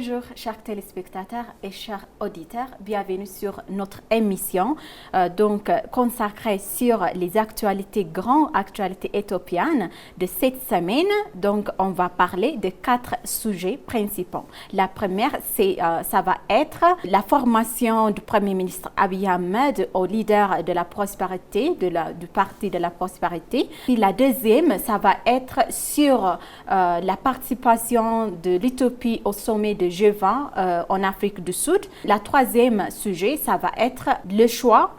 Bonjour chers téléspectateurs et chers auditeurs, bienvenue sur notre émission consacrée sur les grandes actualités éthiopiennes de cette semaine. Donc on va parler de 4 sujets principaux. La première, ça va être la formation du Premier ministre Abiy Ahmed au leader de la prospérité, du Parti de la prospérité. Et la deuxième, ça va être sur la participation de l'Éthiopie au sommet de G20 en Afrique du Sud. La troisième sujet, ça va être le choix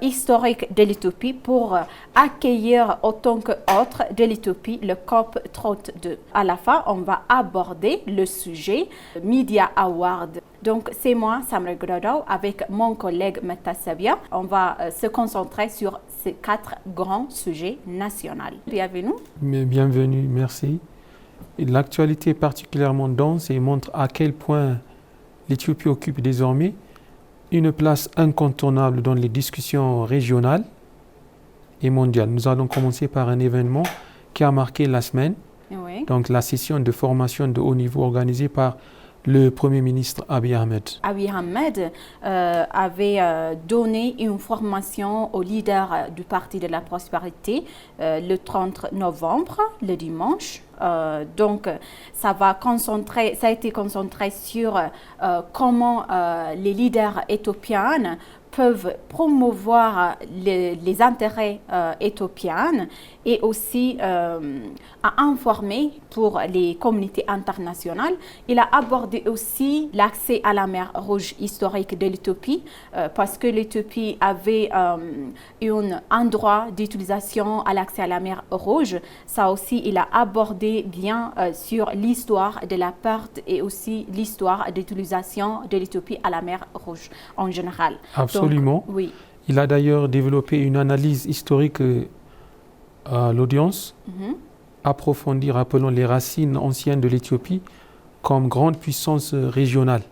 historique de l'Éthiopie pour accueillir autant qu'autre de l'Éthiopie le COP 32. À la fin, on va aborder le sujet Media Award. Donc, c'est moi, Samra Grodau, avec mon collègue Metta Savia. On va se concentrer sur ces 4 grands sujets nationaux. Bienvenue. Bienvenue, merci. L'actualité est particulièrement dense et montre à quel point l'Éthiopie occupe désormais une place incontournable dans les discussions régionales et mondiales. Nous allons commencer par un événement qui a marqué la semaine, donc la session de formation de haut niveau organisée par le Premier ministre Abiy Ahmed. Abiy Ahmed avait donné une formation au leader du Parti de la prospérité le 30 novembre, le dimanche. Donc, ça a été concentré sur comment les leaders éthiopiens peuvent promouvoir les intérêts éthiopiens et aussi à informer pour les communautés internationales. Il a abordé aussi l'accès à la mer Rouge historique de l'Éthiopie parce que l'Éthiopie avait un droit d'utilisation à l'accès à la mer Rouge. Ça aussi, il a abordé bien sur l'histoire de la perte et aussi l'histoire d'utilisation de l'Éthiopie à la mer Rouge en général. Absolument. Donc, oui. Il a d'ailleurs développé une analyse historique à l'audience, approfondie rappelant les racines anciennes de l'Éthiopie comme grande puissance régionale.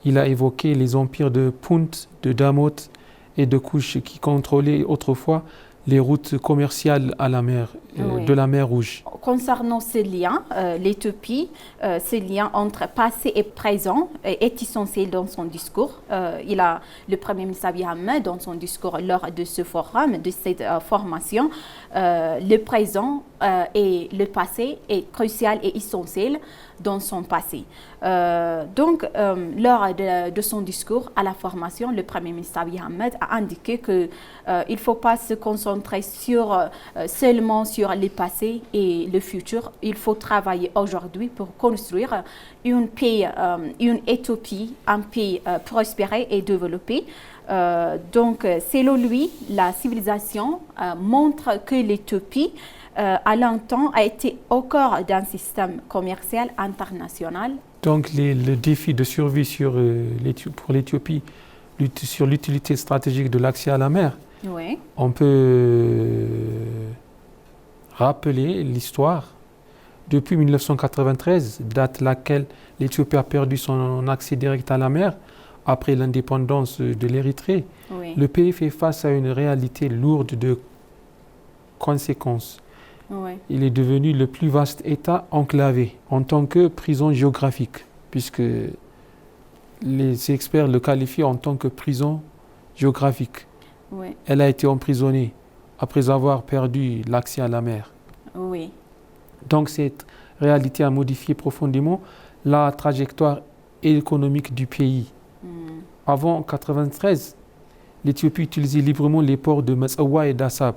Il a évoqué les empires de Punt, de Damot et de Kush qui contrôlaient autrefois les routes commerciales à la mer, de la mer Rouge. Concernant ces liens, l'Éthiopie, ces liens entre passé et présent est essentiel dans son discours. Le Premier ministre Abiy Ahmed, dans son discours lors de ce forum, de cette formation, le présent et le passé est crucial et essentiel dans son passé. Donc, lors de son discours à la formation, le Premier ministre Abiy Ahmed a indiqué qu'il ne faut pas se concentrer seulement sur le passé et le futur. Il faut travailler aujourd'hui pour construire une Éthiopie, un pays prospéré et développé. Donc, selon lui, la civilisation montre que l'Éthiopie à longtemps a été au cœur d'un système commercial international. Donc le défi de survie pour l'Éthiopie sur l'utilité stratégique de l'accès à la mer, on peut rappeler l'histoire. Depuis 1993, date laquelle l'Éthiopie a perdu son accès direct à la mer, après l'indépendance de l'Érythrée, le pays fait face à une réalité lourde de conséquences. Il est devenu le plus vaste État enclavé en tant que prison géographique, puisque les experts le qualifient en tant que prison géographique. Elle a été emprisonnée après avoir perdu l'accès à la mer. Donc cette réalité a modifié profondément la trajectoire économique du pays. Avant 1993, l'Éthiopie utilisait librement les ports de Metsawa et d'Assab.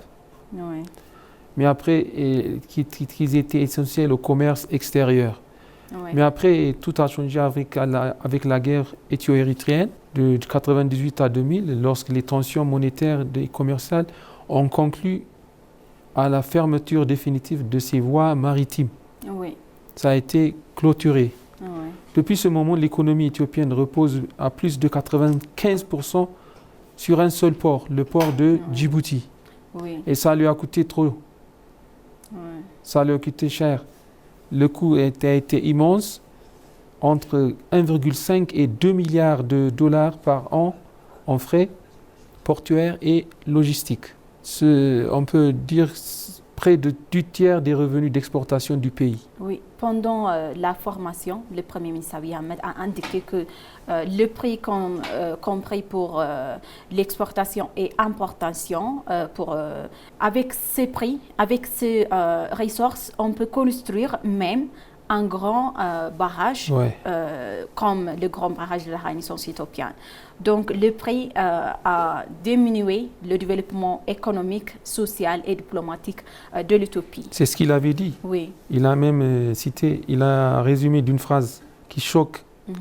Mais après, qu'ils étaient essentiels au commerce extérieur. Mais après, tout a changé avec la guerre éthio-érythréenne de 1998 à 2000, lorsque les tensions monétaires et commerciales ont conclu à la fermeture définitive de ces voies maritimes. Ça a été clôturé. Depuis ce moment, l'économie éthiopienne repose à plus de 95% sur un seul port, le port de Djibouti. Et ça lui a coûté trop. Ça lui a coûté cher. Le coût a été immense, entre 1,5 et 2 milliards de dollars par an en frais portuaires et logistiques. On peut dire près de 2/3 des revenus d'exportation du pays. Oui, pendant la formation, le Premier ministre Abiy Ahmed a indiqué que le prix compris pour l'exportation et importation, avec ces prix, avec ces ressources, on peut construire même un grand barrage, comme le grand barrage de la Renaissance éthiopienne. Donc, le prix a diminué le développement économique, social et diplomatique de l'Éthiopie. C'est ce qu'il avait dit. Oui. Il a même il a résumé d'une phrase qui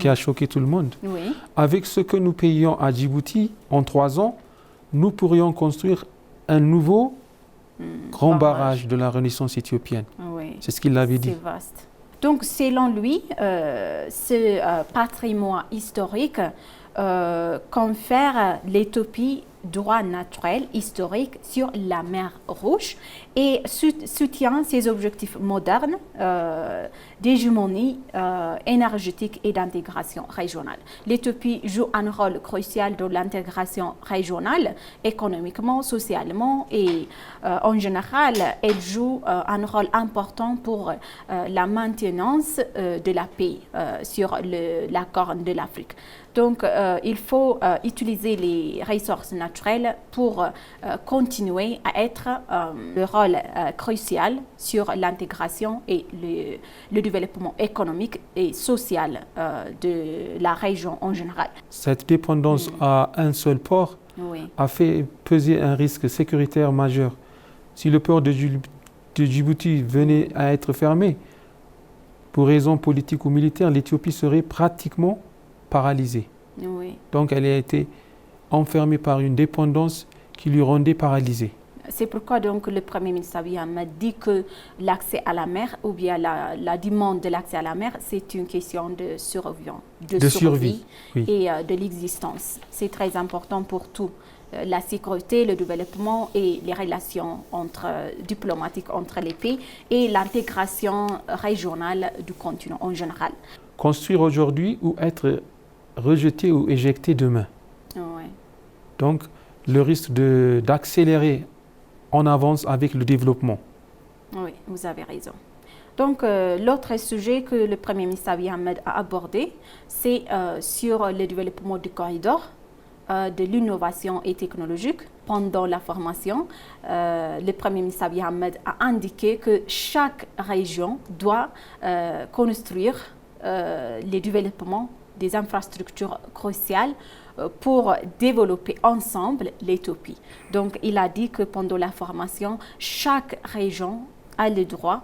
a choqué tout le monde. Oui. Avec ce que nous payons à Djibouti en 3 ans, nous pourrions construire un nouveau grand barrage de la Renaissance éthiopienne. Oui. C'est ce qu'il avait dit. C'est vaste. Donc, selon lui, ce patrimoine historique confère l'Éthiopie droit naturel historique sur la mer Rouge et soutient ses objectifs modernes d'hégémonie énergétique et d'intégration régionale. L'Éthiopie joue un rôle crucial dans l'intégration régionale, économiquement, socialement et en général, elle joue un rôle important pour la maintenance de la paix sur la Corne de l'Afrique. Donc, il faut utiliser les ressources naturelles pour continuer à être le rôle crucial sur l'intégration et le développement économique et social de la région en général. Cette dépendance à un seul port a fait peser un risque sécuritaire majeur. Si le port de Djibouti venait à être fermé, pour raisons politiques ou militaires, l'Éthiopie serait pratiquement paralysée. Oui. Donc elle a été enfermée par une dépendance qui lui rendait paralysée. C'est pourquoi donc le Premier ministre Abiy Ahmed dit que l'accès à la mer ou bien la demande de l'accès à la mer, c'est une question de survie oui. Et de l'existence. C'est très important pour tout. La sécurité, le développement et les relations diplomatiques entre les pays et l'intégration régionale du continent en général. Construire aujourd'hui ou être rejeté ou éjecté demain. Oui. Donc, le risque d'accélérer en avance avec le développement. Oui, vous avez raison. Donc, l'autre sujet que le Premier ministre Abiy Ahmed a abordé, c'est sur le développement du corridor de l'innovation et technologique. Pendant la formation, le Premier ministre Abiy Ahmed a indiqué que chaque région doit construire les développements des infrastructures cruciales pour développer ensemble l'Éthiopie. Donc, il a dit que pendant la formation, chaque région a le droit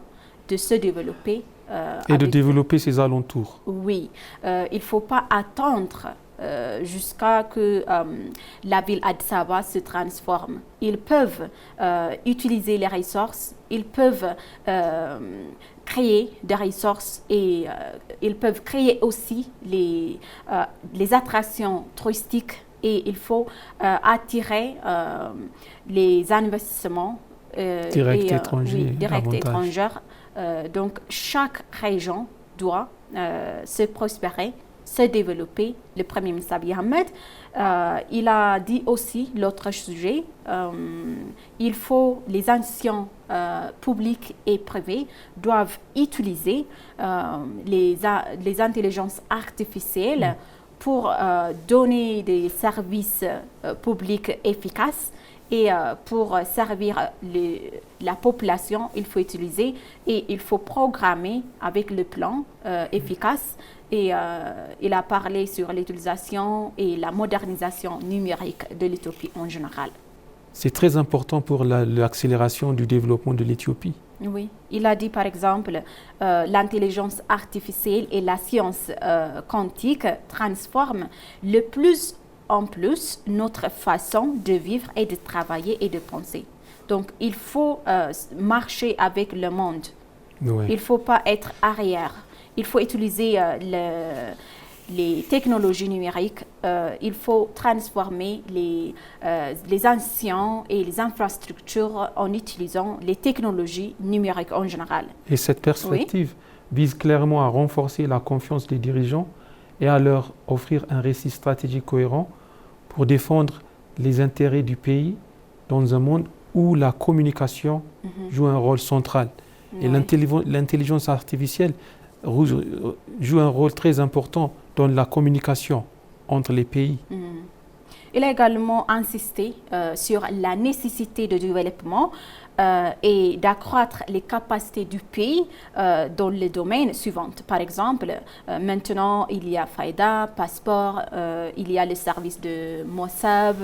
de se développer. Et de développer ses alentours. Oui, il ne faut pas attendre jusqu'à que la ville Addis Ababa se transforme. Ils peuvent utiliser les ressources, ils peuvent créer des ressources et ils peuvent créer aussi les attractions touristiques et il faut attirer les investissements directs étrangers. Donc chaque région doit se prospérer, se développer. Le Premier ministre Abiy Ahmed, il a dit aussi l'autre sujet, il faut les institutions publiques et privées doivent utiliser les intelligences artificielles pour donner des services publics efficaces. Et pour servir la population, il faut utiliser et il faut programmer avec le plan efficace. Et il a parlé sur l'utilisation et la modernisation numérique de l'Éthiopie en général. C'est très important pour l'accélération du développement de l'Éthiopie. Oui, il a dit par exemple l'intelligence artificielle et la science quantique transforment le plus en plus notre façon de vivre et de travailler et de penser. Donc, il faut marcher avec le monde. Ouais. Il ne faut pas être arrière. Il faut utiliser les technologies numériques. Il faut transformer les anciens et les infrastructures en utilisant les technologies numériques en général. Et cette perspective vise clairement à renforcer la confiance des dirigeants et à leur offrir un récit stratégique cohérent pour défendre les intérêts du pays dans un monde où la communication joue un rôle central. Et l'intelligence artificielle joue un rôle très important dans la communication entre les pays. Il a également insisté sur la nécessité de développement et d'accroître les capacités du pays dans les domaines suivants. Par exemple, maintenant, il y a Faïda, Passeport, il y a les services de Mossab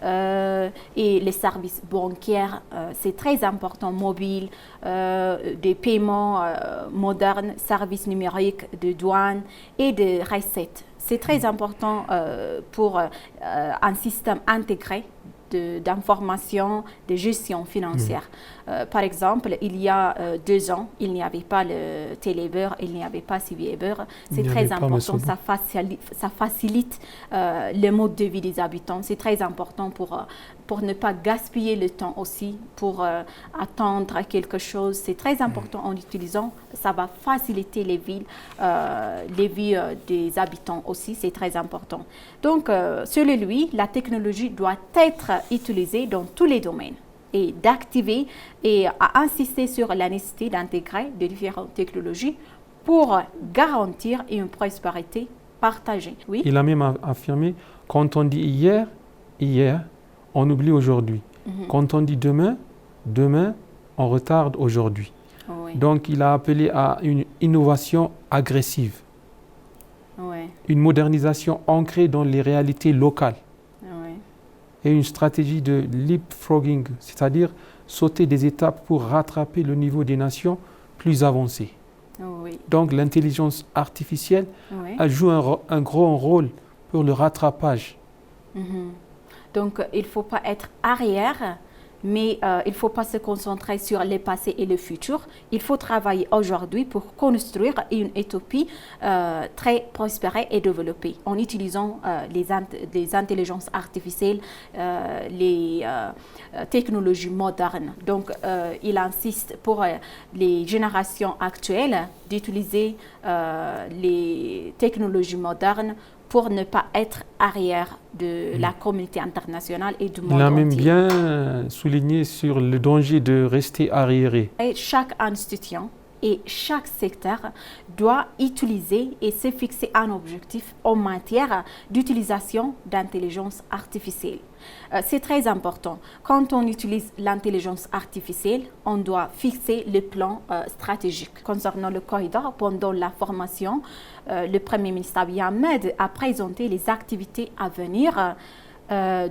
et les services bancaires. C'est très important, mobile, des paiements modernes, services numériques de douane et de recettes. C'est très important pour un système intégré d'information, de gestion financière. Par exemple, il y a 2 ans, il n'y avait pas le Télébeurre, il n'y avait pas CVBeur. C'est très important, ça facilite le mode de vie des habitants. C'est très important pour ne pas gaspiller le temps aussi, pour attendre quelque chose. C'est très important en utilisant, ça va faciliter les vies des habitants aussi, c'est très important. Donc, selon lui, la technologie doit être utilisée dans tous les domaines et d'activer et à insister sur la nécessité d'intégrer de différentes technologies pour garantir une prospérité partagée. Oui? Il a même affirmé, quand on dit hier, on oublie aujourd'hui. Quand on dit demain, on retarde aujourd'hui. Oui. Donc il a appelé à une innovation agressive, une modernisation ancrée dans les réalités locales. Et une stratégie de leapfrogging, c'est-à-dire sauter des étapes pour rattraper le niveau des nations plus avancées. Donc l'intelligence artificielle joue un grand rôle pour le rattrapage. Donc il ne faut pas être arrière, mais il ne faut pas se concentrer sur le passé et le futur. Il faut travailler aujourd'hui pour construire une utopie très prospère et développée en utilisant les intelligences artificielles, les technologies modernes. Donc il insiste pour les générations actuelles d'utiliser les technologies modernes pour ne pas être arrière de la communauté internationale et du monde entier. Il a même bien souligné sur le danger de rester arriéré. Et chaque institution et chaque secteur doit utiliser et se fixer un objectif en matière d'utilisation d'intelligence artificielle. C'est très important. Quand on utilise l'intelligence artificielle, on doit fixer le plan stratégique. Concernant le corridor, pendant la formation, le Premier ministre Abiy Ahmed a présenté les activités à venir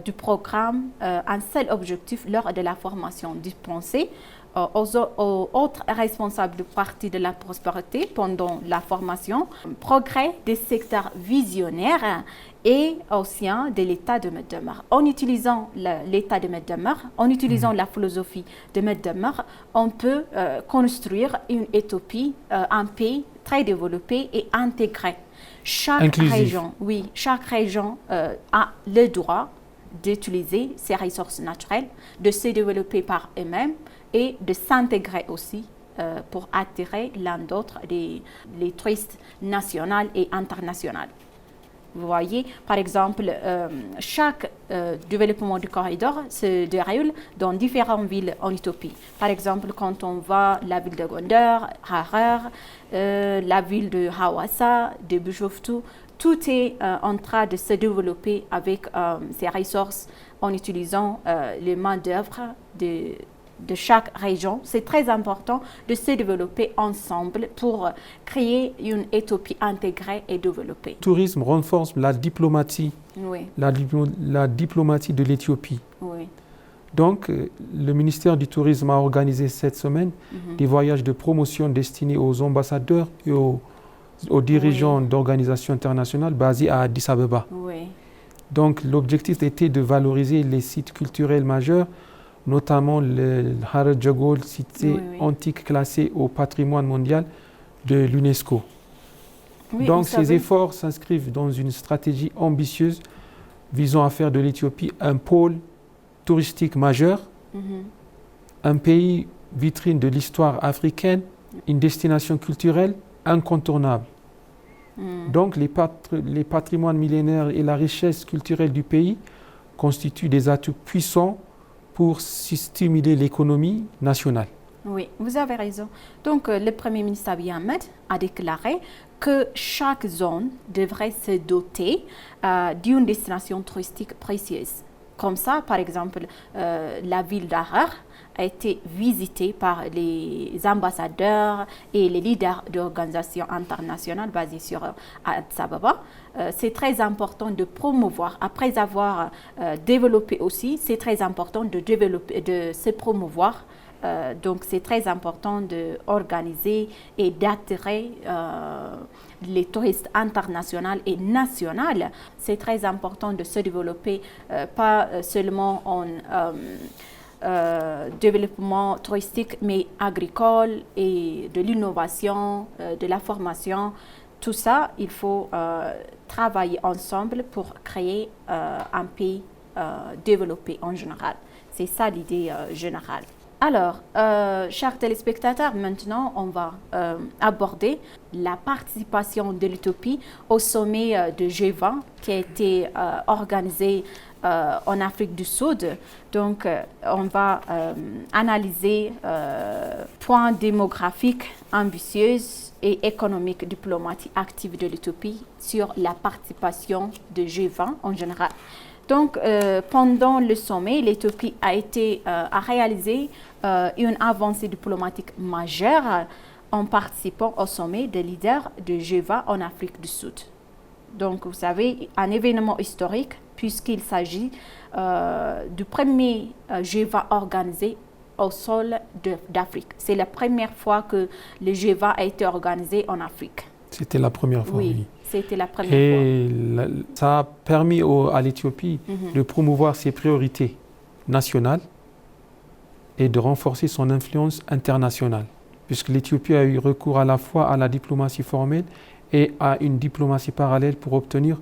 du programme, un seul objectif lors de la formation dispensée aux autres responsables du Parti de la prospérité pendant la formation, progrès des secteurs visionnaires et au sein de l'état de maître demeure. En utilisant l'état de maître demeure, en utilisant la philosophie de maître demeure, on peut construire une utopie, un pays très développé et intégré. Chaque région a le droit d'utiliser ses ressources naturelles, de se développer par eux-mêmes et de s'intégrer aussi pour attirer l'un d'autre les touristes nationaux et internationaux. Vous voyez, par exemple, chaque développement du corridor se déroule dans différentes villes en Éthiopie. Par exemple, quand on voit la ville de Gondar, Harar, la ville de Hawassa, de Bishoftu, tout est en train de se développer avec ces ressources en utilisant les main-d'œuvre de chaque région. C'est très important de se développer ensemble pour créer une utopie intégrée et développée. Le tourisme renforce la diplomatie, la diplomatie de l'Éthiopie. Donc, le ministère du Tourisme a organisé cette semaine des voyages de promotion destinés aux ambassadeurs et aux dirigeants d'organisations internationales basées à Addis Abeba. Donc, l'objectif était de valoriser les sites culturels majeurs, notamment le Harar Jagol, cité antique classée au patrimoine mondial de l'UNESCO. Donc ces efforts s'inscrivent dans une stratégie ambitieuse visant à faire de l'Éthiopie un pôle touristique majeur, un pays vitrine de l'histoire africaine, une destination culturelle incontournable. Donc les patrimoines millénaires et la richesse culturelle du pays constituent des atouts puissants pour stimuler l'économie nationale. Oui, vous avez raison. Donc, le Premier ministre Abiy Ahmed a déclaré que chaque zone devrait se doter d'une destination touristique précieuse. Comme ça, par exemple, la ville d'Harar a été visitée par les ambassadeurs et les leaders d'organisations internationales basées sur Addis Ababa. C'est très important de promouvoir, après avoir développé aussi, c'est très important de se promouvoir. Donc, c'est très important d'organiser et d'attirer les touristes internationaux et nationaux. C'est très important de se développer, pas seulement en développement touristique, mais agricole et de l'innovation, de la formation. Tout ça, il faut travailler ensemble pour créer un pays développé en général. C'est ça l'idée générale. Alors, chers téléspectateurs, maintenant, on va aborder la participation de l'Éthiopie au sommet de G20 qui a été organisé en Afrique du Sud. Donc, on va analyser points démographiques ambitieux et économiques, diplomatiques actifs de l'Éthiopie sur la participation de G20 en général. Donc, pendant le sommet, l'Éthiopie a réalisé une avancée diplomatique majeure en participant au sommet des leaders de G20 en Afrique du Sud. Donc, vous savez, un événement historique puisqu'il s'agit du premier G20 organisé au sol d'Afrique. C'est la première fois que le G20 a été organisé en Afrique. C'était la première fois, oui. C'était la première fois. Et ça a permis à l'Éthiopie de promouvoir ses priorités nationales et de renforcer son influence internationale, puisque l'Éthiopie a eu recours à la fois à la diplomatie formelle et à une diplomatie parallèle pour obtenir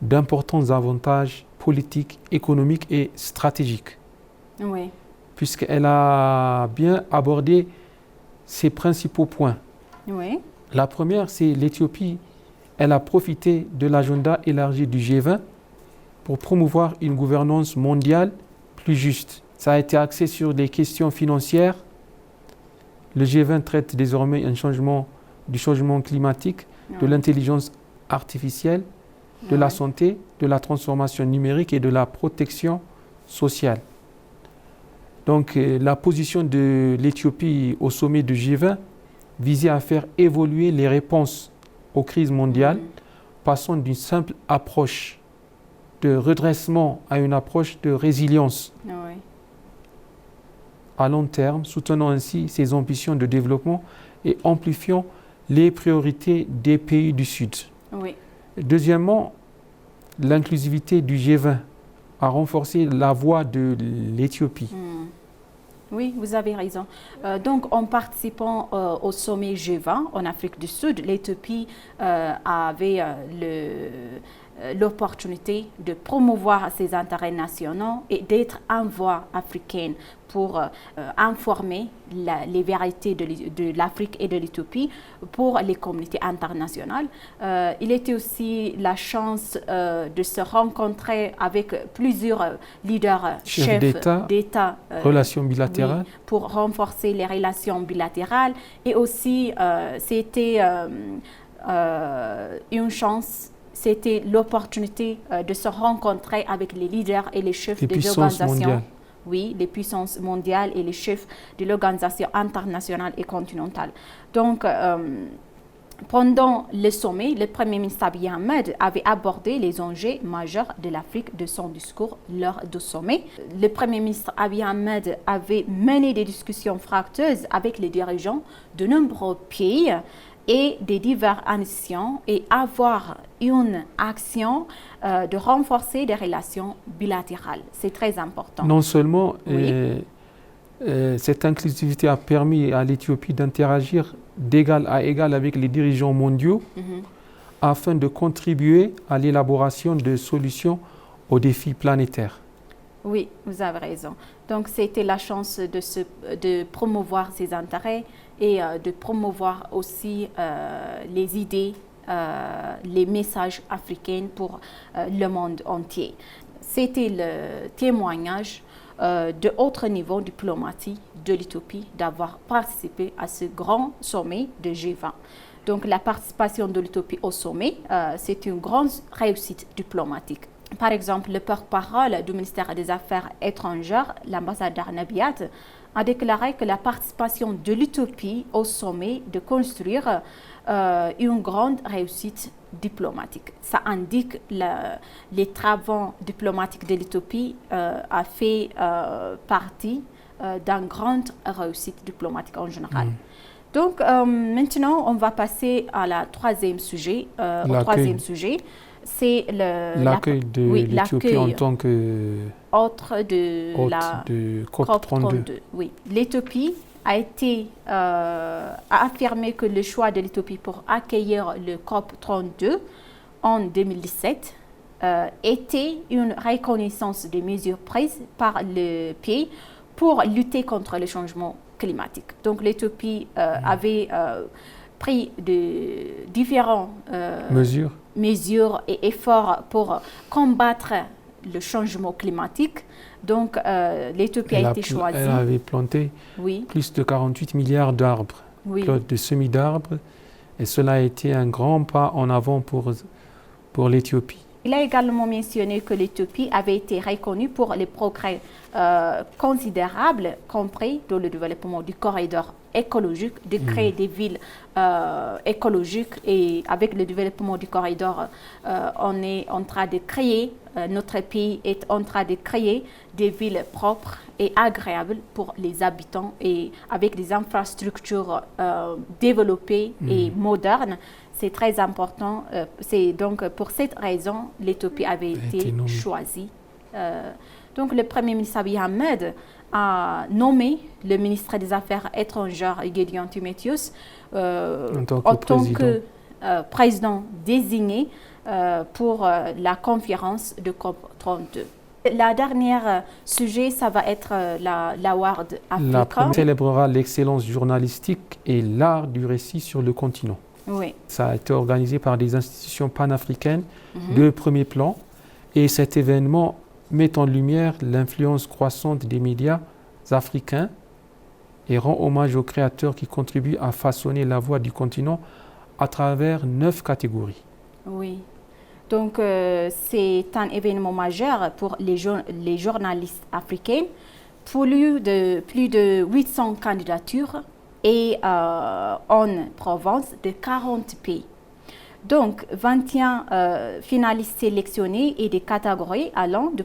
d'importants avantages politiques, économiques et stratégiques. Oui. Puisqu'elle a bien abordé ses principaux points. Oui. La première, c'est l'Éthiopie. Elle a profité de l'agenda élargi du G20 pour promouvoir une gouvernance mondiale plus juste. Ça a été axé sur des questions financières. Le G20 traite désormais du changement climatique, de l'intelligence artificielle, de la santé, de la transformation numérique et de la protection sociale. Donc la position de l'Éthiopie au sommet du G20 visait à faire évoluer les réponses aux crises mondiales, passant d'une simple approche de redressement à une approche de résilience à long terme, soutenant ainsi ses ambitions de développement et amplifiant les priorités des pays du Sud. Oui. Deuxièmement, l'inclusivité du G20 a renforcé la voix de l'Éthiopie. Oui, vous avez raison. Donc, en participant au sommet G20 en Afrique du Sud, l'Éthiopie avait l'opportunité de promouvoir ses intérêts nationaux et d'être une voix africaine pour informer les vérités de l'Afrique et de l'Éthiopie pour les communautés internationales. Il était aussi la chance de se rencontrer avec plusieurs leaders, chefs d'État, relations bilatérales. Oui, pour renforcer les relations bilatérales. Et aussi, c'était une chance. C'était l'opportunité de se rencontrer avec les leaders et les chefs des organisations. Oui, les puissances mondiales et les chefs de l'organisation internationale et continentale. Donc, pendant le sommet, le Premier ministre Abiy Ahmed avait abordé les enjeux majeurs de l'Afrique de son discours lors du sommet. Le Premier ministre Abiy Ahmed avait mené des discussions fructueuses avec les dirigeants de nombreux pays et des diverses nations et avoir une action de renforcer des relations bilatérales. C'est très important. Non seulement cette inclusivité a permis à l'Éthiopie d'interagir d'égal à égal avec les dirigeants mondiaux afin de contribuer à l'élaboration de solutions aux défis planétaires. Oui, vous avez raison. Donc, c'était la chance de promouvoir ses intérêts et de promouvoir aussi les idées, les messages africains pour le monde entier. C'était le témoignage de autres niveaux diplomatique de l'Éthiopie d'avoir participé à ce grand sommet de G20. Donc la participation de l'Éthiopie au sommet, c'est une grande réussite diplomatique. Par exemple, le porte-parole du ministère des Affaires étrangères, l'ambassadeur Nabiat, a déclaré que la participation de l'Éthiopie au sommet de construire une grande réussite diplomatique. Ça indique les travaux diplomatiques de l'Éthiopie a fait partie d'une grande réussite diplomatique en général. Donc maintenant, on va passer à la troisième sujet. Au troisième sujet, c'est l'accueil de l'Éthiopie en tant que hôte de COP32. Oui, l'Éthiopie a affirmé que le choix de l'Éthiopie pour accueillir le COP32 en 2017 était une reconnaissance des mesures prises par le pays pour lutter contre le changement climatique. Donc l'Éthiopie avait pris de différentes mesures et efforts pour combattre le changement climatique. Donc l'Éthiopie a été choisie. Elle avait planté plus de 48 milliards d'arbres, de semis d'arbres, et cela a été un grand pas en avant pour l'Éthiopie. Il a également mentionné que l'Éthiopie avait été reconnue pour les progrès considérables, compris dans le développement du corridor écologique, de créer des villes écologiques. Et avec le développement du corridor, on est en train de créer, notre pays est en train de créer des villes propres et agréables pour les habitants et avec des infrastructures développées et modernes. C'est très important. C'est donc pour cette raison l'Éthiopie avait été choisie. Donc le Premier ministre Abiy Ahmed a nommé le ministre des Affaires étrangères Gédéon Timotheus en tant que président désigné pour la conférence de COP32. La dernière sujet, ça va être l'Award Africa. La célébrera l'excellence journalistique et l'art du récit sur le continent. Oui. Ça a été organisé par des institutions panafricaines de premier plan et cet événement met en lumière l'influence croissante des médias africains et rend hommage aux créateurs qui contribuent à façonner la voix du continent à travers 9 catégories. Oui. Donc c'est un événement majeur pour les journalistes africains. Plus de 800 candidatures et en province de 40 pays. Donc, 21 finalistes sélectionnés et des catégories allant du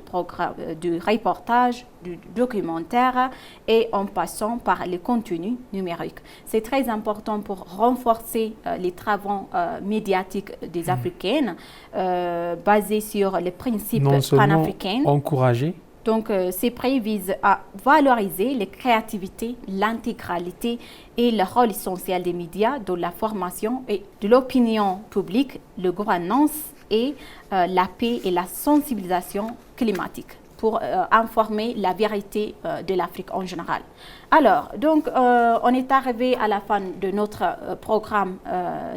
reportage, du documentaire et en passant par les contenus numériques. C'est très important pour renforcer les travaux médiatiques des Africaines basés sur les principes panafricains. Encourager. Donc, ces prix visent à valoriser les créativités, l'intégralité et le rôle essentiel des médias dans la formation et de l'opinion publique, la gouvernance et la paix et la sensibilisation climatique pour informer la vérité de l'Afrique en général. Alors, donc, on est arrivé à la fin de notre programme,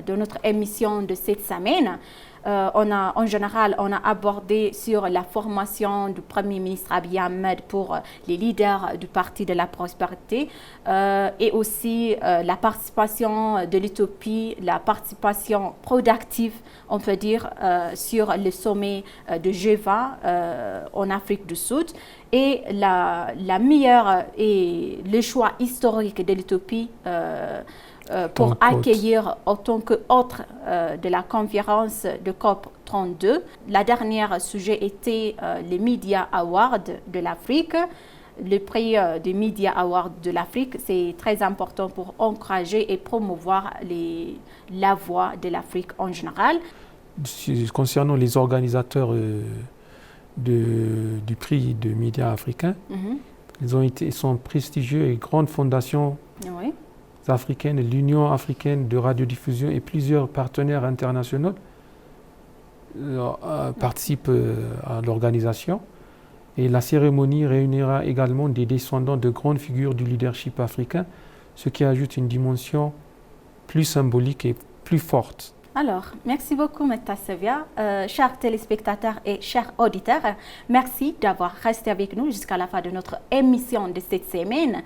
de notre émission de cette semaine. En général, on a abordé sur la formation du Premier ministre Abiy Ahmed pour les leaders du Parti de la Prospérité et aussi la participation de l'Éthiopie, la participation productive, on peut dire, sur le sommet de G20 en Afrique du Sud et la meilleure et le choix historique de l'Éthiopie pour accueillir en tant qu'hôte de la conférence de COP32. La dernière sujet était les Media Awards de l'Afrique. Le prix des Media Awards de l'Afrique, c'est très important pour encourager et promouvoir la voix de l'Afrique en général. Concernant les organisateurs du prix de Média africain, ils sont prestigieux et grandes fondations africaines, l'Union africaine de radiodiffusion et plusieurs partenaires internationaux participent à l'organisation. Et la cérémonie réunira également des descendants de grandes figures du leadership africain, ce qui ajoute une dimension plus symbolique et plus forte. Alors, merci beaucoup, Metasevia. Chers téléspectateurs et chers auditeurs, merci d'avoir resté avec nous jusqu'à la fin de notre émission de cette semaine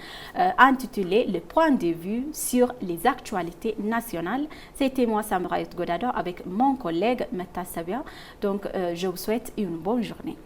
intitulée Le point de vue sur les actualités nationales. C'était moi, Samraït Godado, avec mon collègue Metasevia. Donc, je vous souhaite une bonne journée.